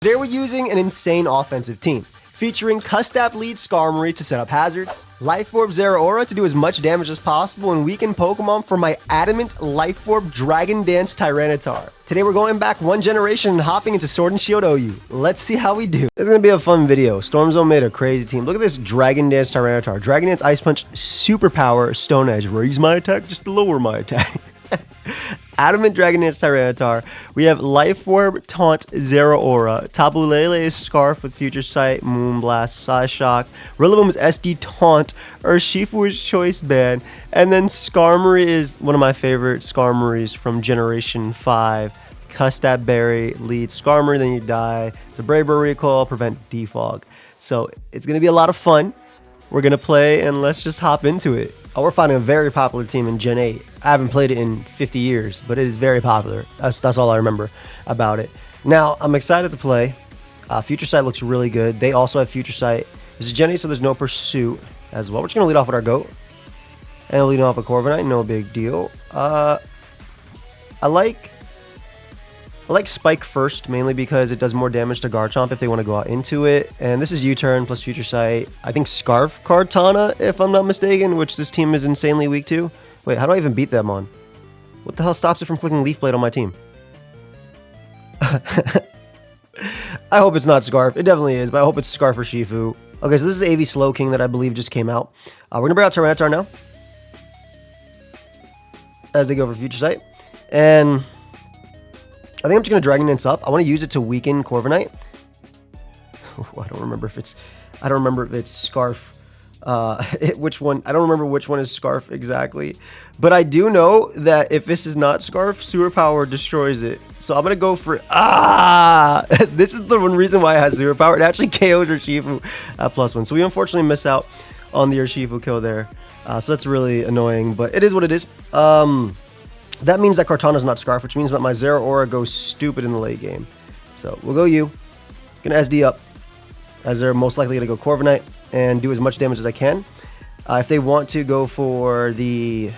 Today we're using an insane offensive team, featuring Custap lead Skarmory to set up hazards, Life Orb Zeraora to do as much damage as possible, and weaken Pokemon for my Adamant Life Orb Dragon Dance Tyranitar. Today we're going back one generation and hopping into Sword and Shield OU. Let's see how we do. This is going to be a fun video. Stormzone made a crazy team. Look at this Dragon Dance Tyranitar. Dragon Dance Ice Punch, Superpower, Stone Edge. Raise my attack just to lower my attack. Adamant Dragon Dance Tyranitar. We have Life Orb, Taunt, Zeraora. Tapu Lele Scarf with Future Sight, Moonblast, Psyshock. Rillaboom is SD Taunt. Urshifu is Choice Band. And then Skarmory is one of my favorite Skarmorys from Generation 5. Custap Berry leads Skarmory, then you die. It's a Brave Bird Recall, prevent defog. So it's going to be a lot of fun. We're going to play and let's just hop into it. Oh, we're finding a very popular team in Gen 8. I haven't played it in 50 years, but it is very popular. That's all I remember about it. Now, I'm excited to play. Future Sight looks really good. They also have Future Sight. This is Gen 8, so there's no Pursuit as well. We're just going to lead off with our GOAT. And lead off with Corviknight, no big deal. I like Spike first, mainly because it does more damage to Garchomp if they want to go out into it. And this is U-Turn plus Future Sight. I think Scarf Kartana, if I'm not mistaken, which this team is insanely weak to. Wait, how do I even beat them on? What the hell stops it from clicking Leaf Blade on my team? I hope it's not Scarf. It definitely is, but I hope it's Scarf or Shifu. Okay, so this is AV Slow King that I believe just came out. We're going to bring out Tyranitar now, as they go for Future Sight. And I think I'm just going to Dragon Dance up. I want to use it to weaken Corviknight. I don't remember if it's Scarf. Which one? I don't remember which one is Scarf exactly. But I do know that if this is not Scarf, Superpower destroys it. So I'm going to go for... This is the one reason why it has Superpower. It actually KOs Urshifu at +1. So we unfortunately miss out on the Urshifu kill there. So that's really annoying. But it is what it is. That means that Kartana's not Scarf, which means that my Zeraora goes stupid in the late game. So we'll go U. Gonna SD up, as they're most likely gonna go Corviknight and do as much damage as I can. If they want to go for the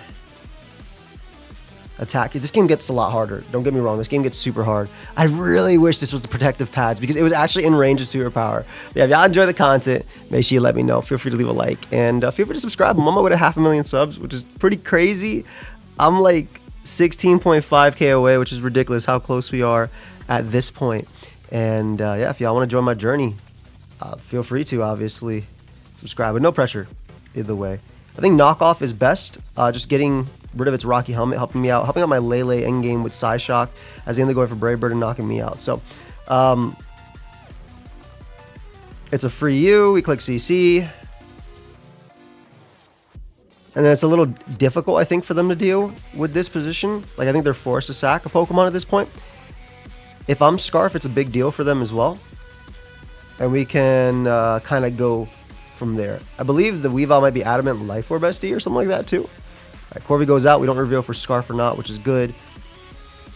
attack, this game gets a lot harder. Don't get me wrong, this game gets super hard. I really wish this was the protective pads because it was actually in range of Superpower. But yeah, if y'all enjoy the content, make sure you let me know. Feel free to leave a like and feel free to subscribe. I'm on my way to 500,000 subs, which is pretty crazy. I'm like 16.5k away, which is ridiculous how close we are at this point. And yeah, if y'all want to join my journey, feel free to obviously subscribe, but no pressure either way. I think Knockoff is best, just getting rid of its Rocky Helmet, helping out my Lele endgame with Psyshock as they end up going for Brave Bird and knocking me out. So it's a free U. We click CC. And then it's a little difficult, I think, for them to deal with this position. Like, I think they're forced to sack a Pokemon at this point. If I'm Scarf, it's a big deal for them as well. And we can kind of go from there. I believe the Weavile might be Adamant Life Orb SD or something like that, too. All right, Corvi goes out. We don't reveal for Scarf or not, which is good.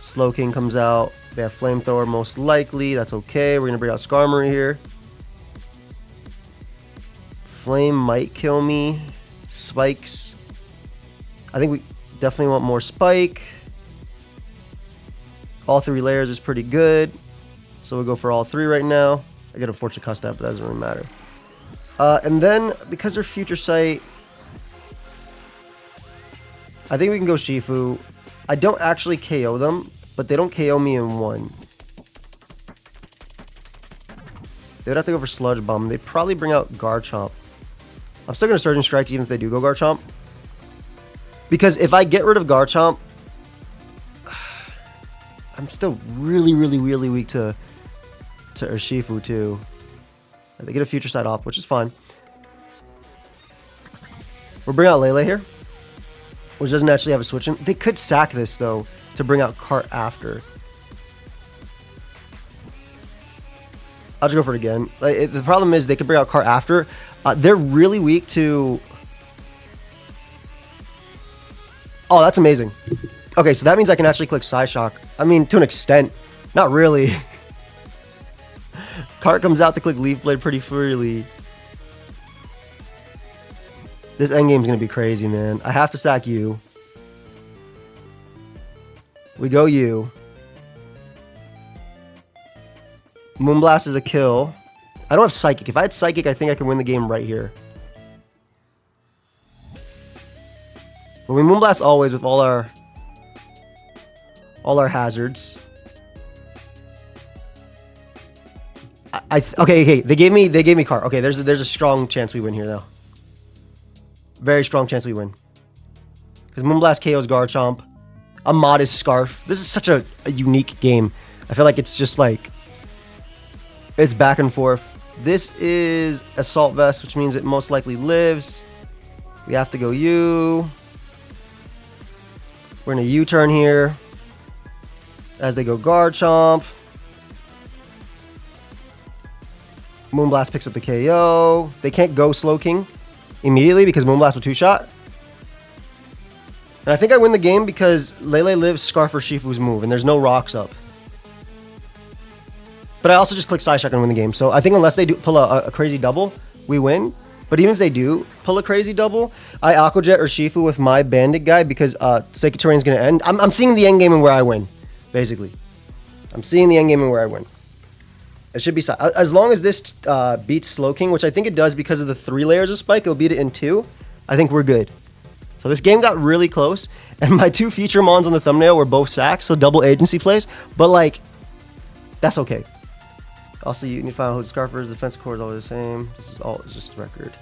Slow King comes out. They have Flamethrower most likely. That's okay. We're going to bring out Skarmory here. Flame might kill me. Spikes. I think we definitely want more Spike. All 3 layers is pretty good. So we'll go for all 3 right now. I get a Fortune Custap, but that doesn't really matter. And then, because they're Future Sight, I think we can go Shifu. I don't actually KO them, but they don't KO me in one. They would have to go for Sludge Bomb. They probably bring out Garchomp. I'm still going to Surgeon Strike even if they do go Garchomp. Because if I get rid of Garchomp, I'm still really weak to Urshifu too. They get a Future Sight off, which is fine. We'll bring out Lele here, which doesn't actually have a switch in. They could sack this though to bring out Cart after. I'll just go for it again. The problem is they could bring out Cart after. They're really weak to... Oh, that's amazing. Okay, so that means I can actually click Psyshock. I mean, to an extent. Not really. Cart comes out to click Leaf Blade pretty freely. This endgame's going to be crazy, man. I have to sack you. We go U. Moonblast is a kill. I don't have Psychic. If I had Psychic, I think I could win the game right here. But we Moonblast always with all our hazards. Okay. They gave me car. Okay, there's a strong chance we win here though. Very strong chance we win. Because Moonblast KO's Garchomp. A modest Scarf. This is such a unique game. I feel like it's just like it's back and forth. This is Assault Vest, which means it most likely lives. We have to go U. We're in a U-turn here. As they go Garchomp. Moonblast picks up the KO. They can't go Slowking immediately because Moonblast will two-shot. And I think I win the game because Lele lives Scarf or Shifu's move, and there's no rocks up. But I also just click Psyshock and win the game. So I think unless they do pull a crazy double, we win. But even if they do pull a crazy double, I Aqua Jet or Shifu with my Bandit guy because Sacred Terrain is going to end. I'm seeing the end game and where I win, basically. I'm seeing the end game and where I win. It should be as long as this beats Slowking, which I think it does because of the 3 layers of Spike. It'll beat it in 2. I think we're good. So this game got really close, and my 2 feature mons on the thumbnail were both sacks, so double agency plays. But like, that's okay. Also, you need to find out who the Scarfer is. Defense core is always the same. This is all just record.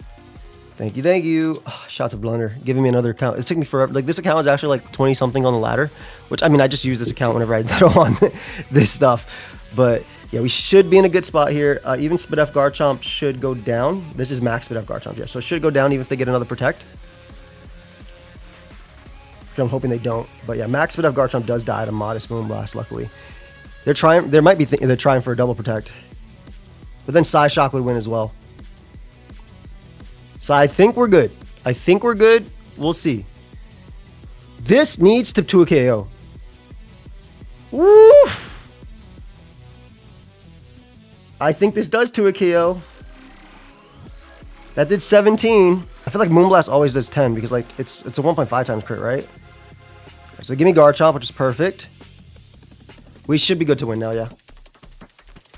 Thank you. Oh, shots of Blunder, giving me another account. It took me forever. Like this account is actually like 20 something on the ladder, which I mean I just use this account whenever I throw on this stuff. But yeah, we should be in a good spot here. Even Spidef Garchomp should go down. This is max Spidef Garchomp, yeah. So it should go down even if they get another Protect. I'm hoping they don't. But yeah, max Spidef Garchomp does die at a modest Moonblast, luckily. They're trying, there might be, they're trying for a double Protect. But then Psyshock would win as well. So I think we're good. We'll see. This needs to a KO. Woo! I think this does to a KO. That did 17. I feel like Moonblast always does 10 because like it's a 1.5 times crit, right? So give me Garchomp, which is perfect. We should be good to win now, yeah.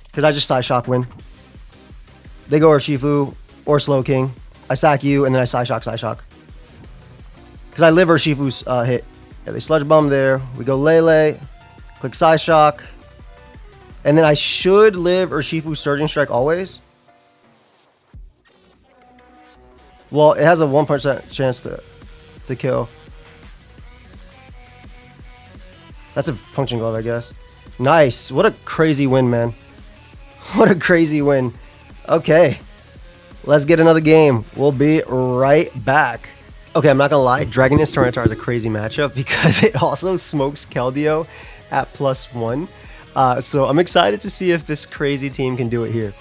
Because I just Psyshock win. They go Urshifu or Slowking. I sack you, and then I Psyshock. Because I live Urshifu's hit. Yeah, they Sludge Bomb there. We go Lele. Click Psyshock. And then I should live Urshifu's Surging Strike always. Well, it has a 1% chance to kill. That's a Punching Glove, I guess. Nice. What a crazy win, man. What a crazy win. Okay. Let's get another game. We'll be right back. Okay, I'm not going to lie. Dragonist Tyranitar is a crazy matchup because it also smokes Keldeo at +1. So I'm excited to see if this crazy team can do it here.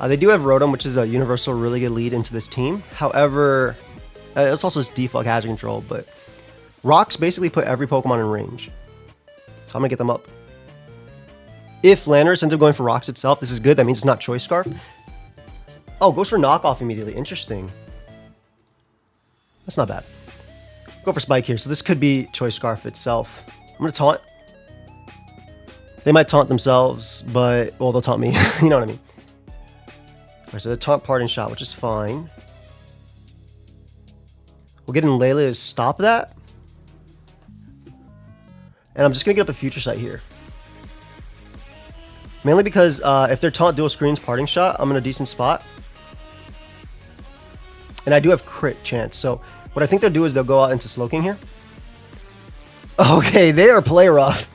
They do have Rotom, which is a universal really good lead into this team. However, it's also its default hazard control, but Rocks basically put every Pokemon in range. So I'm going to get them up. If Landorus ends up going for Rocks itself, this is good. That means it's not Choice Scarf. Oh, goes for Knockoff immediately. Interesting. That's not bad. Go for Spike here. So this could be Choice Scarf itself. I'm going to Taunt. They might taunt themselves, but, well, they'll taunt me. You know what I mean? Alright, so the Taunt Parting Shot, which is fine. We'll get in Lele to stop that. And I'm just going to get up a Future Sight here. Mainly because if their Taunt dual screens Parting Shot, I'm in a decent spot. And I do have crit chance. So what I think they'll do is they'll go out into Slowking here. Okay, they are play rough.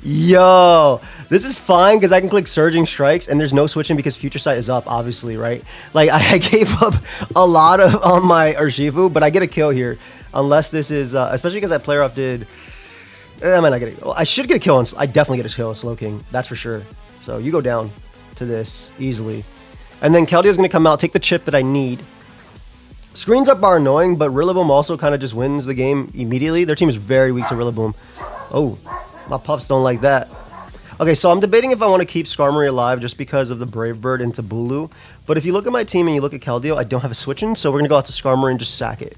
Yo, this is fine because I can click Surging Strikes and there's no switching because Future Sight is up, obviously, right? Like, I gave up a lot on my Urshifu, but I get a kill here. Unless this is, especially because that play rough did... I might not get it. Well, I should get a kill on... I definitely get a kill on Slowking. That's for sure. So you go down to this easily. And then Keldeo's going to come out, take the chip that I need. Screens up are annoying, but Rillaboom also kind of just wins the game immediately. Their team is very weak to Rillaboom. Oh, my pups don't like that. Okay, so I'm debating if I want to keep Skarmory alive just because of the Brave Bird into Bulu. But if you look at my team and you look at Keldeo, I don't have a switch in, so we're going to go out to Skarmory and just sack it.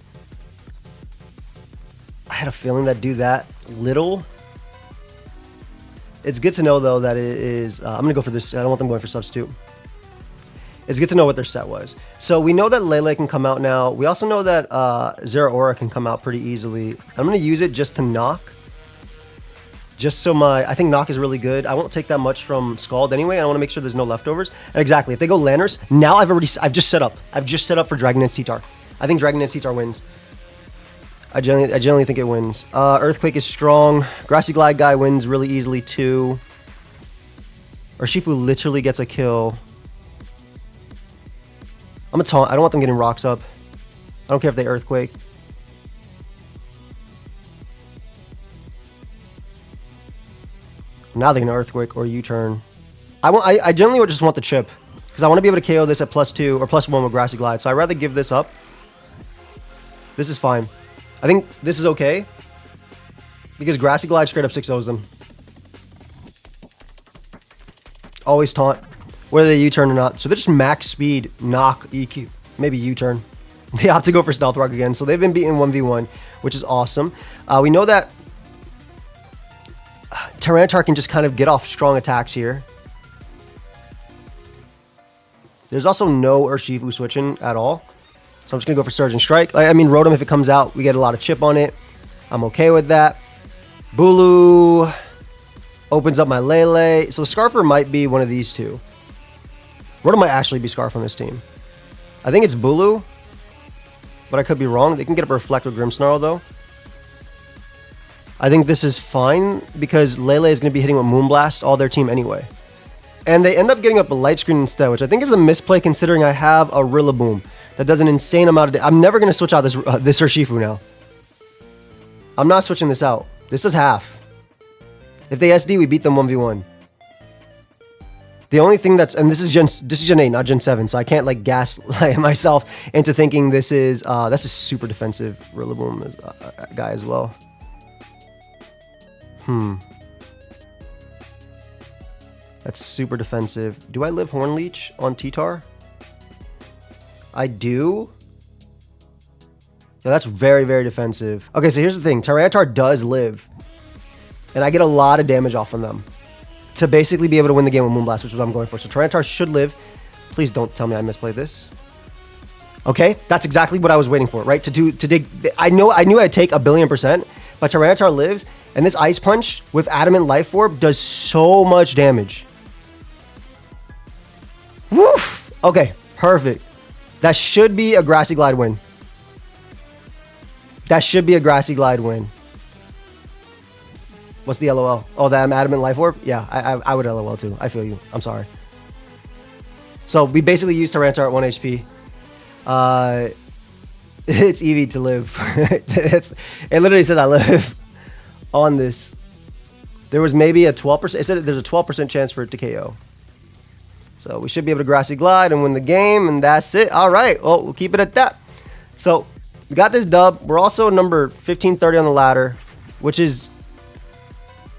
I had a feeling that'd do that little. It's good to know, though, that it is... I'm going to go for this. I don't want them going for substitute. It's good to know what their set was. So we know that Lele can come out now. We also know that Zeraora can come out pretty easily. I'm going to use it just to knock. Just so I think knock is really good. I won't take that much from Scald anyway. I want to make sure there's no leftovers. And exactly, if they go Lanners, now I've just set up. I've just set up for Dragon Dance T-Tar. I think Dragon Dance T-Tar wins. I generally think it wins. Earthquake is strong. Grassy Glide guy wins really easily too. Urshifu literally gets a kill. I'm a taunt. I don't want them getting rocks up. I don't care if they Earthquake. Now they can Earthquake or U-turn. I generally would just want the chip because I want to be able to KO this at +2 or +1 with Grassy Glide. So I'd rather give this up. This is fine. I think this is okay because Grassy Glide straight up 6-0s them. Always taunt, whether they U-turn or not. So they're just max speed, knock, EQ, maybe U-turn. They opt to go for Stealth Rock again. So they've been beaten 1v1, which is awesome. We know that Tyranitar can just kind of get off strong attacks here. There's also no Urshifu switching at all. So I'm just going to go for Surge and Strike. I mean, Rotom, if it comes out, we get a lot of chip on it. I'm okay with that. Bulu opens up my Lele. So Scarfer might be one of these two. Rotom might actually be Scarf on this team. I think it's Bulu, but I could be wrong. They can get up a Reflect with Grimmsnarl, though. I think this is fine because Lele is going to be hitting with Moonblast all their team anyway. And they end up getting up a Light Screen instead, which I think is a misplay considering I have a Rillaboom that does an insane amount of... I'm never going to switch out this Urshifu now. I'm not switching this out. This is half. If they SD, we beat them 1v1. The only thing that's... And this is Gen 8, not Gen 7, so I can't like gaslight myself into thinking this is... that's a super defensive Rillaboom guy as well. That's super defensive. Do I live Horn Leech on T-Tar? I do. No, that's very, very defensive. Okay, so here's the thing. Tyranitar does live. And I get a lot of damage off from them. To basically be able to win the game with Moonblast, which is what I'm going for. So Tyranitar should live. Please don't tell me I misplayed this. Okay, that's exactly what I was waiting for, right? To dig. I knew I'd take 1,000,000,000%, but Tyranitar lives. And this Ice Punch with Adamant Life Orb does so much damage. Woof! Okay, perfect. That should be a Grassy Glide win. That should be a Grassy Glide win. What's the LOL? Oh, that Adamant Life Orb? Yeah, I would LOL too. I feel you. I'm sorry. So we basically used Tyranitar at 1 HP. It's Eevee to live. It literally said I live on this. There was maybe a 12%. It said there's a 12% chance for it to KO. So we should be able to Grassy Glide and win the game, and that's it. All right. Well, we'll keep it at that. So we got this dub. We're also number 1530 on the ladder, which is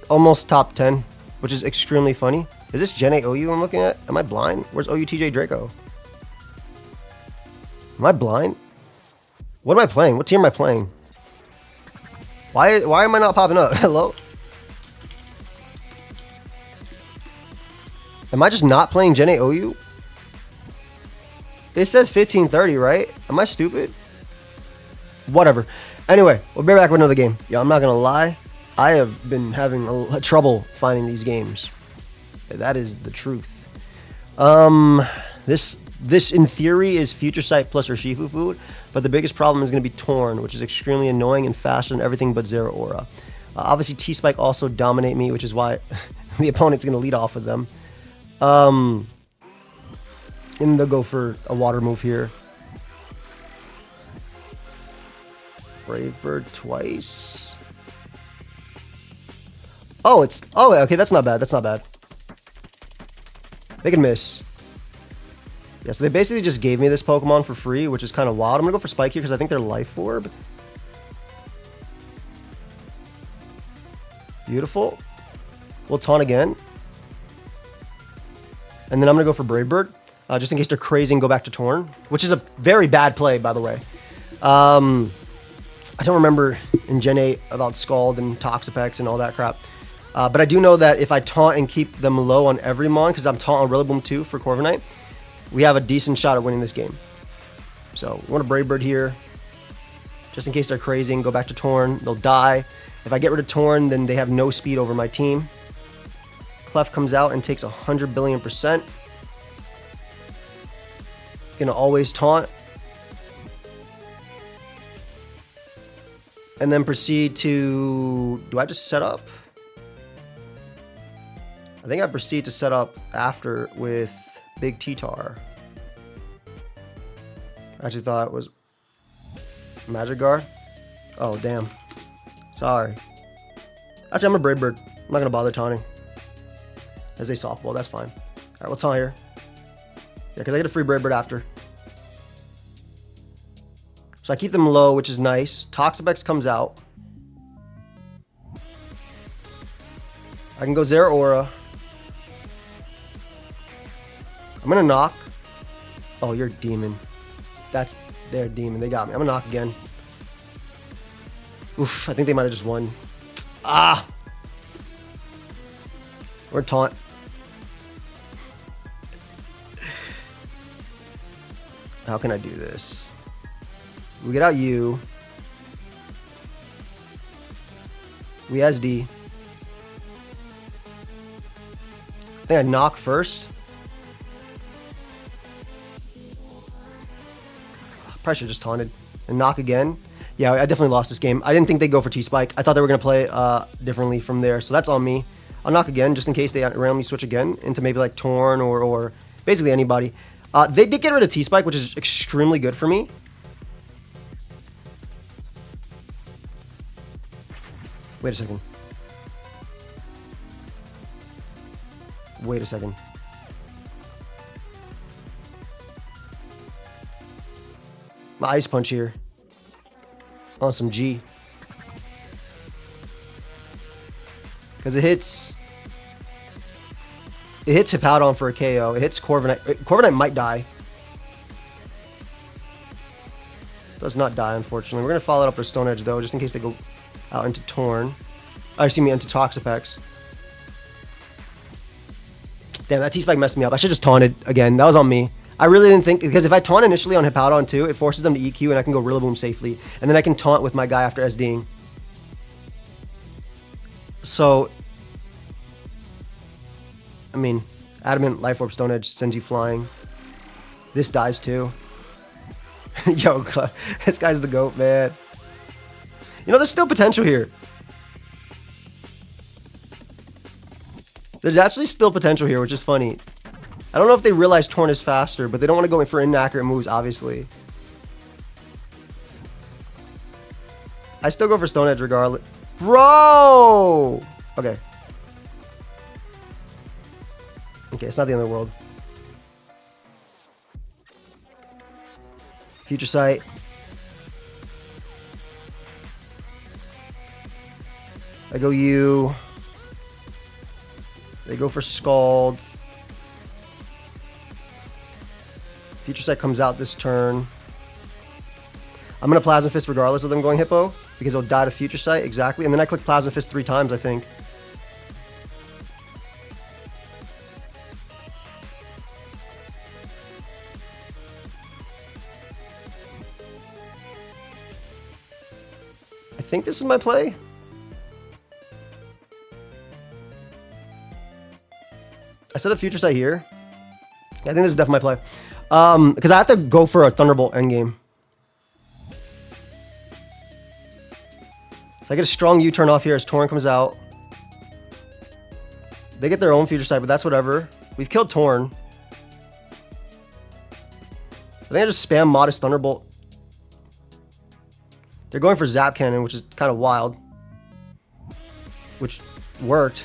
almost top 10, which is extremely funny. Is this Gen 8 OU I'm looking at? Am I blind? Where's OU TJ Draco? Am I blind? What am I playing? What team am I playing? Why am I not popping up? Hello? Am I just not playing Gen 8 OU? It says 1530, right? Am I stupid? Whatever. Anyway, we'll be back with another game. Yeah, I'm not gonna lie. I have been having trouble finding these games. That is the truth. This in theory is Future Sight plus Urshifu food, but the biggest problem is going to be Torn, which is extremely annoying and faster than everything but Zeraora. Obviously, T-Spike also dominate me, which is why the opponent's going to lead off with them. And they'll go for a water move here. Brave Bird twice. Oh, okay, that's not bad. That's not bad. They can miss. Yeah, so they basically just gave me this Pokemon for free, which is kind of wild. I'm going to go for Spike here because I think they're Life Orb. Beautiful. We'll Taunt again. And then I'm going to go for Brave Bird, just in case they're crazy and go back to Torn, which is a very bad play, by the way. I don't remember in Gen 8 about Scald and Toxapex and all that crap. But I do know that if I taunt and keep them low on every Mon, because I'm taunt on Rillaboom too for Corviknight, we have a decent shot at winning this game. So we want a Brave Bird here, just in case they're crazy and go back to Torn. They'll die. If I get rid of Torn, then they have no speed over my team. Clef comes out and takes 100 billion%. Gonna always taunt. And then proceed to... Do I just set up? I think I proceed to set up after with Big T-Tar. I actually thought it was Magic Guard. Oh, damn. Sorry. Actually, I'm a Brave Bird. I'm not going to bother taunting. As a softball, that's fine. Alright, we'll taunt here. Yeah, because I get a free Brave Bird after. So I keep them low, which is nice. Toxapex comes out. I can go Zeraora. I'm going to knock. Oh, you're a demon. That's their demon. They got me. I'm going to knock again. Oof, I think they might have just won. Ah! Or taunt. How can I do this? We get out you. We SD. I think I knock first. Probably should have just taunted and knock again. Yeah, I definitely lost this game. I didn't think they'd go for T-Spike. I thought they were going to play differently from there. So that's on me. I'll knock again just in case they randomly switch again into maybe like Torn or basically anybody. They did get rid of T-Spike, which is extremely good for me. Wait a second. Wait a second. My Ice Punch here. On some G. Because it hits Hippowdon for a KO. It hits Corviknight. Corviknight might die. Does not die, unfortunately. We're going to follow it up with Stone Edge, though, just in case they go out into Torn. Oh, excuse me, into Toxapex. Damn, that T-Spike messed me up. I should just taunted again. That was on me. I really didn't think... Because if I taunt initially on Hippowdon, too, it forces them to EQ, and I can go Rillaboom safely. And then I can taunt with my guy after SDing. So... I mean, Adamant, Life Orb, Stone Edge sends you flying. This dies too. Yo, this guy's the GOAT, man. You know, there's still potential here. There's actually still potential here, which is funny. I don't know if they realize Torn is faster, but they don't want to go in for inaccurate moves, obviously. I still go for Stone Edge regardless. Bro! Okay. Okay, it's not the end of the world. Future Sight. I go you. They go for Scald. Future Sight comes out this turn. I'm going to Plasma Fist regardless of them going Hippo, because it'll die to Future Sight, exactly. And then I click Plasma Fist 3 times, I think. I think this is my play. I set a Future Sight here. I think this is definitely my play. Because I have to go for a Thunderbolt endgame. So I get a strong U-turn off here as Torn comes out. They get their own Future Sight, but that's whatever. We've killed Torn. I think I just spam Modest Thunderbolt. They're going for Zap Cannon, which is kind of wild. Which worked.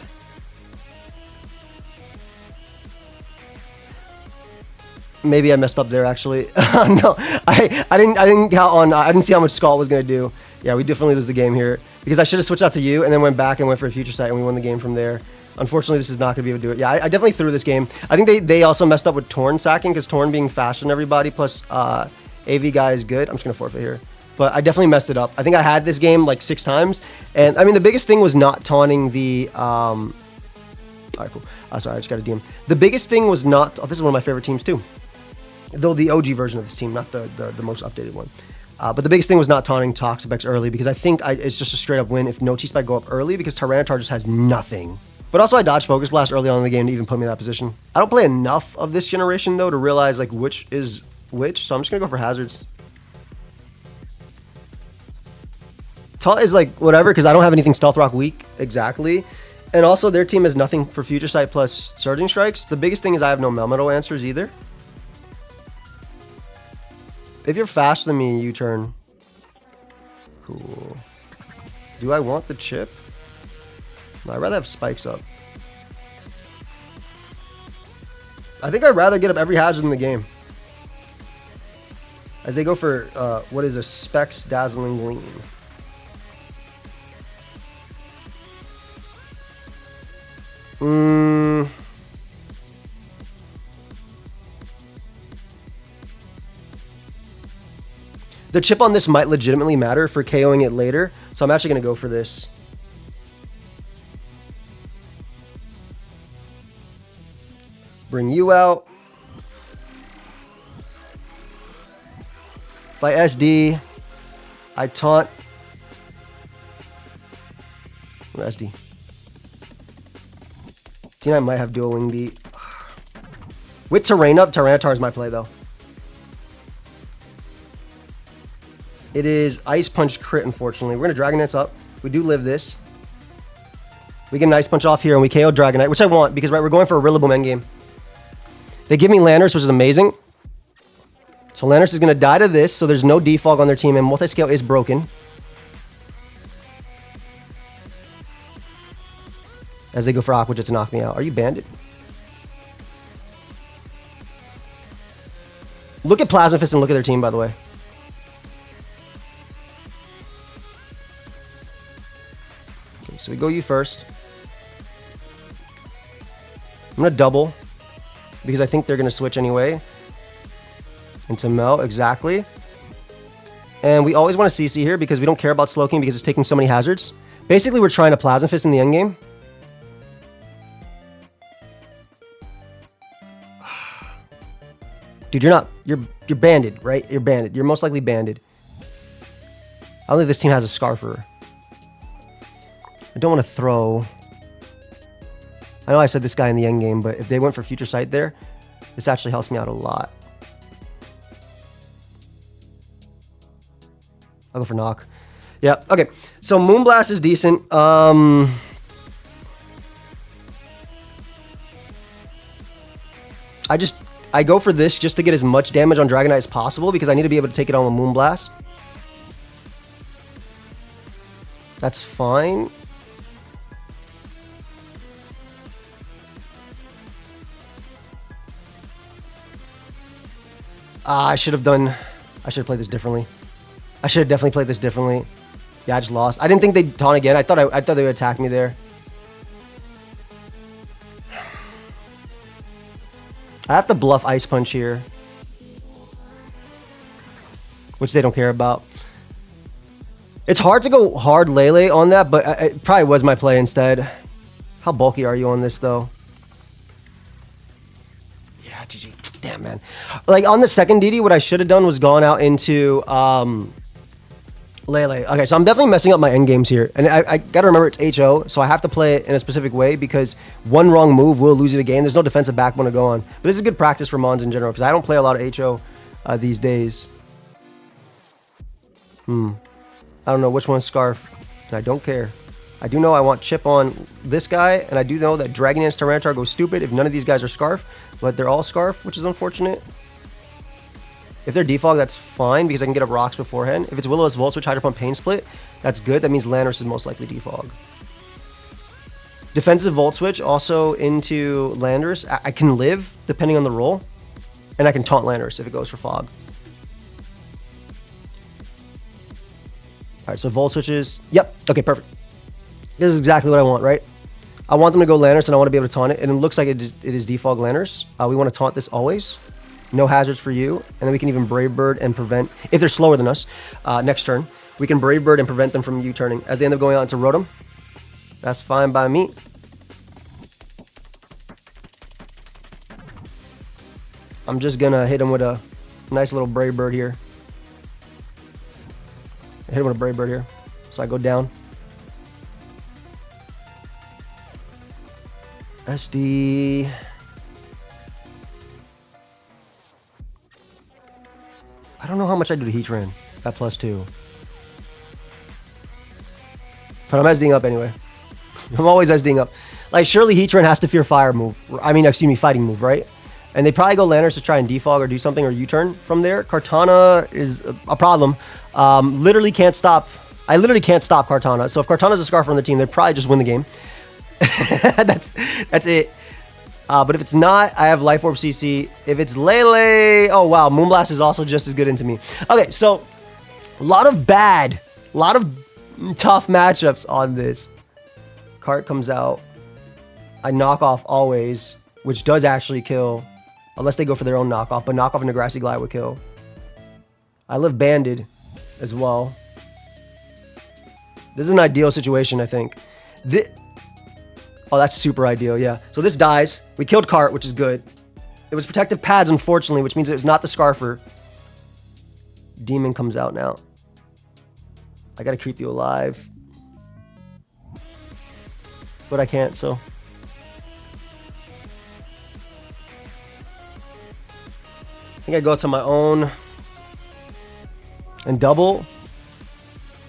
Maybe I messed up there, actually. No, I didn't count on. I didn't see how much Skull was gonna do. Yeah, we definitely lose the game here because I should have switched out to you and then went back and went for a Future Sight and we won the game from there. Unfortunately, this is not gonna be able to do it. Yeah, I definitely threw this game. I think they also messed up with Torn sacking because Torn being faster than everybody plus AV guy is good. I'm just gonna forfeit here. but I definitely messed it up. I think I had this game like 6 times, and I mean the biggest thing was not taunting the. All right, cool. Sorry, I just got a DM. The biggest thing was not. Oh, this is one of my favorite teams too, though the OG version of this team, not the most updated one. But the biggest thing was not taunting Toxapex early because I think it's just a straight up win if no T-Spike go up early because Tyranitar just has nothing. But also I dodged Focus Blast early on in the game to even put me in that position. I don't play enough of this generation though to realize like which is which, so I'm just gonna go for hazards. Taunt is like whatever because I don't have anything Stealth Rock weak exactly. And also their team has nothing for Future Sight plus Surging Strikes. The biggest thing is I have no Melmetal answers either. If you're faster than me, U-turn. Cool. Do I want the chip? No, I'd rather have spikes up. I think I'd rather get up every hazard in the game. As they go for, what is a Specs Dazzling Gleam. The chip on this might legitimately matter for KOing it later, so I'm actually going to go for this. Bring you out. If I SD, I taunt. Or SD. T9 might have dual wing beat. With terrain up, Tyranitar is my play though. It is Ice Punch crit, unfortunately. We're going to Dragonite's up. We do live this. We get an Ice Punch off here, and we KO Dragonite, which I want, because right, we're going for a Rillaboom endgame. They give me Landorus, which is amazing. So Landorus is going to die to this, so there's no defog on their team, and Multiscale is broken. As they go for Aqua Jet to knock me out. Are you Bandit? Look at Plasma Fist and look at their team, by the way. So we go you first. I'm going to double because I think they're going to switch anyway. Into Mel, exactly. And we always want to CC here because we don't care about Slowking because it's taking so many hazards. Basically, we're trying to Plasma Fist in the endgame. Dude, you're not... You're banded, right? You're banded. You're most likely banded. I don't think this team has a Scarfer. I don't want to throw... I know I said this guy in the end game, but if they went for Future Sight there, this actually helps me out a lot. I'll go for Knock. Yeah, okay. So Moonblast is decent. I go for this just to get as much damage on Dragonite as possible because I need to be able to take it on with Moonblast. That's fine. I should have played this differently. I should have definitely played this differently. Yeah, I just lost. I didn't think they'd taunt again. I thought they would attack me there. I have to bluff Ice Punch here, which they don't care about. It's hard to go hard Lele on that, but it probably was my play instead. How bulky are you on this, though? Yeah, GG. Damn, man. Like, on the second DD, what I should have done was gone out into Lele. Okay, so I'm definitely messing up my end games here. And I got to remember it's HO, so I have to play it in a specific way because one wrong move will lose you the game. There's no defensive backbone to go on. But this is good practice for Mons in general because I don't play a lot of HO these days. I don't know which one's Scarf, and I don't care. I do know I want Chip on this guy, and I do know that Dragon Dance Tyranitar goes stupid if none of these guys are Scarf, but they're all Scarf, which is unfortunate. If they're Defog, that's fine, because I can get up rocks beforehand. If it's Will-O-Wisp Volt Switch, Hydro Pump, Pain Split, that's good. That means Landorus is most likely Defog. Defensive Volt Switch also into Landorus. I can live, depending on the roll, and I can taunt Landorus if it goes for Fog. Alright, so Volt Switches. Yep, okay, perfect. This is exactly what I want, right? I want them to go Landorus, and I want to be able to taunt it, and it looks like it is Defog Landorus. We want to taunt this always. No hazards for you. And then we can even Brave Bird and prevent, if they're slower than us, next turn. We can Brave Bird and prevent them from U-turning. As they end up going out into Rotom, that's fine by me. I'm just gonna hit him with a nice little Brave Bird here. Hit him with a Brave Bird here. So I go down. SD. I don't know how much I do to Heatran at +2. But I'm SDing up anyway. I'm always SDing up. Like, surely Heatran has to fear fire move. I mean, excuse me, fighting move, right? And they probably go Lanners to try and defog or do something or U-turn from there. Kartana is a problem. Literally can't stop. I literally can't stop Kartana. So if Kartana's a Scarf on the team, they'd probably just win the game. That's it. But if it's not, I have Life Orb CC. If it's Lele, oh wow, Moonblast is also just as good into me. Okay, so a lot of tough matchups on this. Cart comes out. I knock off always, which does actually kill. Unless they go for their own knockoff, but knockoff and a Grassy Glide would kill. I live Banded as well. This is an ideal situation, I think. Oh, that's super ideal, yeah. So this dies. We killed Cart, which is good. It was protective pads, unfortunately, which means it was not the Scarfer. Demon comes out now. I gotta keep you alive. But I can't, so. I think I go to my own and double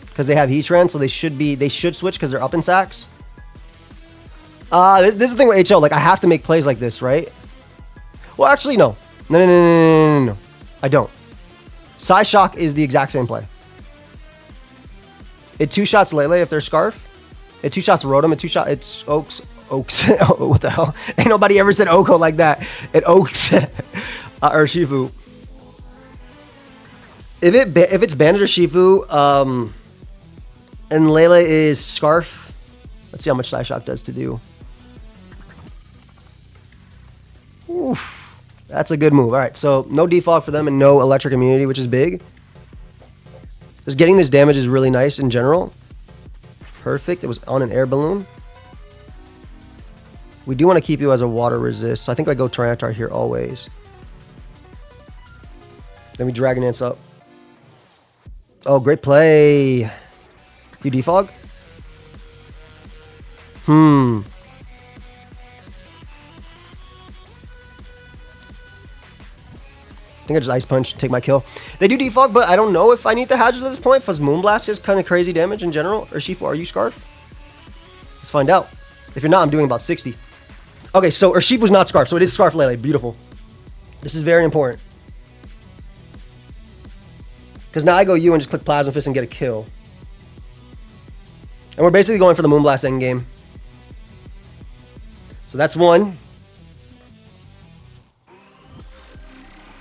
because they have Heatran, so they should switch because they're up in sacks. This is the thing with HL, like I have to make plays like this, right? Well, actually, no. No. I don't. Psyshock is the exact same play. It two-shots Lele if they're Scarf. It two-shots Rotom. It's Oaks. Oh, what the hell? Ain't nobody ever said Oko like that. It Oaks. Or Shifu. If it's Bandit or Shifu, and Lele is Scarf, let's see how much Psyshock does to do. Oof, that's a good move. All right, so no defog for them and no electric immunity, which is big. Just getting this damage is really nice in general. Perfect. It was on an air balloon. We do want to keep you as a water resist, so I think I go Tyranitar here always. Then we Dragon Dance up. Oh, great play. Do you defog? I think I just Ice Punch, take my kill. They do defog, but I don't know if I need the hazards at this point, because Moonblast is kind of crazy damage in general. Or Shifu, are you Scarf? Let's find out. If you're not, I'm doing about 60. Okay, so Urshifu's not Scarf, so it is Scarf Lele. Beautiful. This is very important. Because now I go you and just click Plasma Fist and get a kill. And we're basically going for the Moonblast endgame. So that's one.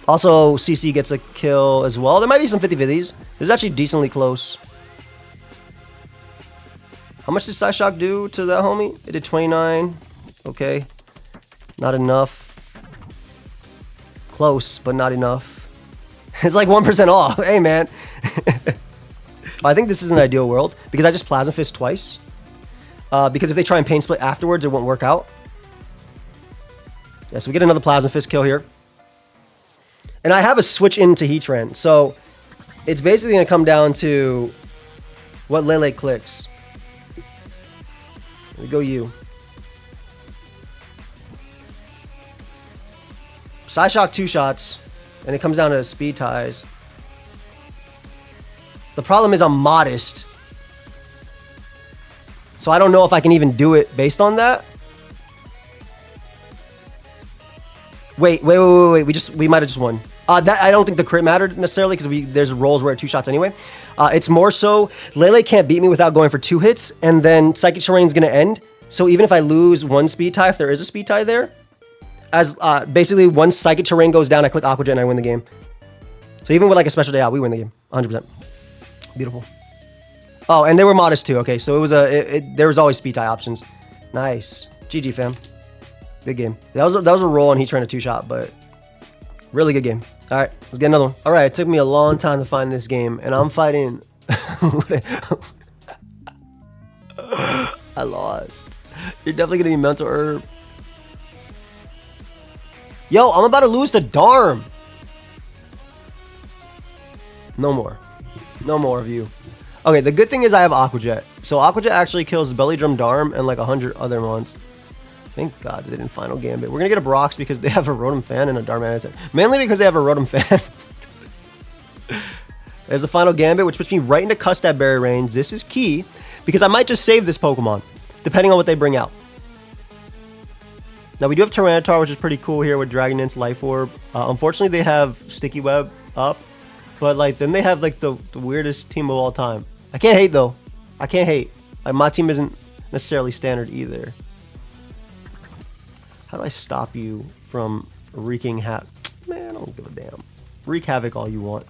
Also, CC gets a kill as well. There might be some 50-50s. This is actually decently close. How much did Psyshock do to that homie? It did 29. Okay. Not enough. Close, but not enough. It's like 1% off. Hey, man. I think this is an ideal world because I just Plasma Fist twice. Because if they try and Pain Split afterwards, it won't work out. Yeah, so we get another Plasma Fist kill here. And I have a switch into Heatran. So it's basically going to come down to what Lele clicks. Here we go you. Psyshock 2 shots. And it comes down to speed ties. The problem is I'm modest. So I don't know if I can even do it based on that. Wait. We might have just won. That I don't think the crit mattered necessarily because there's rolls where 2 shots anyway. It's more so Lele can't beat me without going for 2 hits, and then Psychic Terrain's gonna end. So even if I lose 1 speed tie, if there is a speed tie there, as basically once Psychic Terrain goes down, I click Aqua Jet and I win the game. So even with like a special day out, we win the game, 100%. Beautiful. Oh, and they were modest too. Okay, so it was there was always speed tie options. Nice. GG fam. Good game. That was a roll and he turned a 2-shot, but Really good game. All right, let's get another one. All right, it took me a long time to find this game, and I'm fighting. I lost. You're definitely gonna be mental herb. Yo, I'm about to lose to Darm. No more. No more of you. Okay, the good thing is I have Aqua Jet. So Aqua Jet actually kills Belly Drum Darm and like 100 other ones. Thank God they didn't Final Gambit. We're gonna get a Brox because they have a Rotom Fan and a Darmanitan. Mainly because they have a Rotom Fan. There's a Final Gambit, which puts me right into Custap Berry range. This is key because I might just save this Pokemon, depending on what they bring out. Now we do have Tyranitar, which is pretty cool here with Dragon Dance, Life Orb. Unfortunately, they have Sticky Web up, but like then they have like the weirdest team of all time. I can't hate though. I can't hate. Like, my team isn't necessarily standard either. How do I stop you from wreaking havoc? Man, I don't give a damn. Wreak havoc all you want.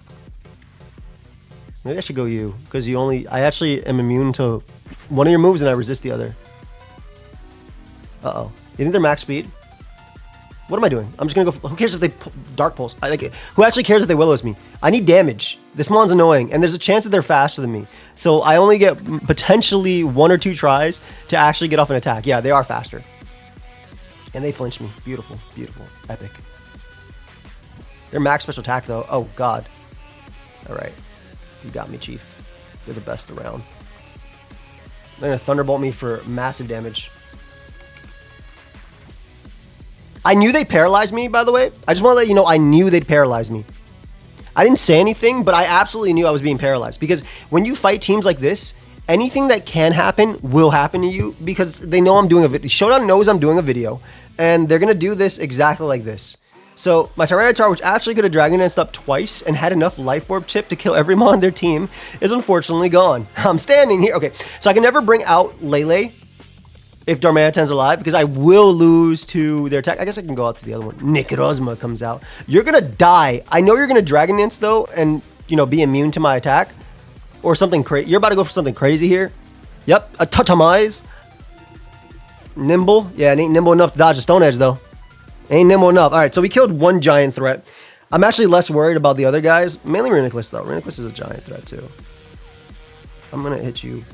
Maybe I should go you, because I actually am immune to one of your moves and I resist the other. Uh-oh. You think they're max speed? What am I doing? I'm just gonna go, who cares if they Dark Pulse? Who actually cares if they Will-O-Wisp me? I need damage. This mon's annoying, and there's a chance that they're faster than me. So I only get potentially 1 or 2 tries to actually get off an attack. Yeah, they are faster. And they flinched me. Beautiful, beautiful, epic. Their max special attack though, oh God. All right. You got me, Chief. You're the best around. They're gonna Thunderbolt me for massive damage. I knew they paralyzed me, by the way. I just want to let you know I knew they'd paralyze me. I didn't say anything, but I absolutely knew I was being paralyzed. Because when you fight teams like this, anything that can happen will happen to you because they know I'm doing a video. Showdown knows I'm doing a video, and they're gonna do this exactly like this. So my Tyranitar, which actually could have Dragon Danced up twice and had enough Life Orb chip to kill every mon on their team, is unfortunately gone. I'm standing here. Okay, so I can never bring out Lele if Darmanitan's alive because I will lose to their attack. I guess I can go out to the other one. Nikrozma comes out. You're gonna die. I know you're gonna Dragon Dance though, and you know be immune to my attack or something crazy. You're about to go for something crazy here. Yep, a Tutamize. Nimble. Yeah, it ain't nimble enough to dodge a Stone Edge though. Ain't nimble enough. All right, so we killed one giant threat. I'm actually less worried about the other guys. Mainly Reuniclus, though. Reuniclus is a giant threat, too. I'm going to hit you.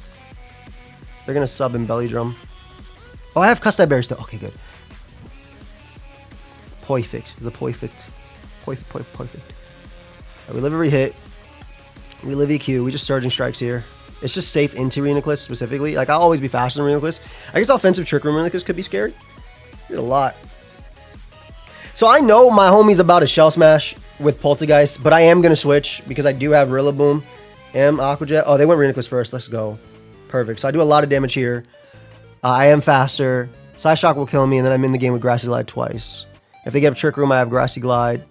They're going to sub in Belly Drum. Oh, I have Custap Berry still. Okay, good. Perfect. The perfect. Perfect. Right, we live every hit. We live EQ. We just Surging Strikes here. It's just safe into Reuniclus, specifically. Like, I'll always be faster than Reuniclus. I guess Offensive Trick Room Reuniclus could be scary. Did a lot. So I know my homie's about to Shell Smash with Poltergeist, but I am going to switch because I do have Rillaboom and Aqua Jet. Oh, they went Reuniclus first. Let's go. Perfect. So I do a lot of damage here. I am faster. Psyshock will kill me, and then I'm in the game with Grassy Glide twice. If they get up Trick Room, I have Grassy Glide.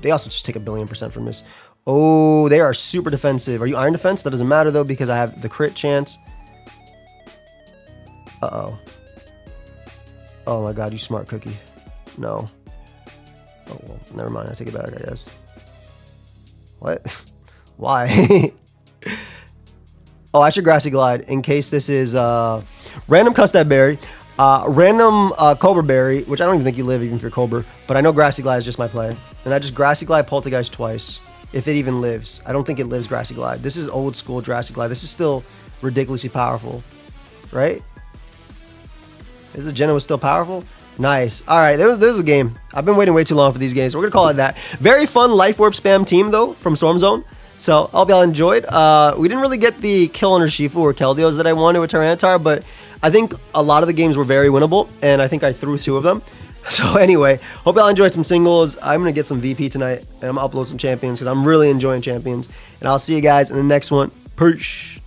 They also just take 1,000,000,000% from this. Oh, they are super defensive. Are you Iron Defense? That doesn't matter, though, because I have the crit chance. Uh-oh. Oh, my God, you smart cookie. No. Oh, well, never mind. I take it back, I guess. What? Why? Oh, I should Grassy Glide in case this is random Custap Berry, random Cobra Berry, which I don't even think you live even if you're Cobra, but I know Grassy Glide is just my play. And I just Grassy Glide Poltergeist twice, if it even lives. I don't think it lives Grassy Glide. This is old school Grassy Glide. This is still ridiculously powerful, right? Is the Jenna was still powerful? Nice. All right, there's a game. I've been waiting way too long for these games. We're going to call it that. Very fun Life Orb spam team, though, from Storm Zone. So, I hope y'all enjoyed. We didn't really get the kill on Urshifu or Keldeos that I wanted with Tyranitar, but I think a lot of the games were very winnable, and I think I threw 2 of them. So, anyway, hope y'all enjoyed some singles. I'm going to get some VP tonight, and I'm going to upload some champions because I'm really enjoying champions. And I'll see you guys in the next one. Peace.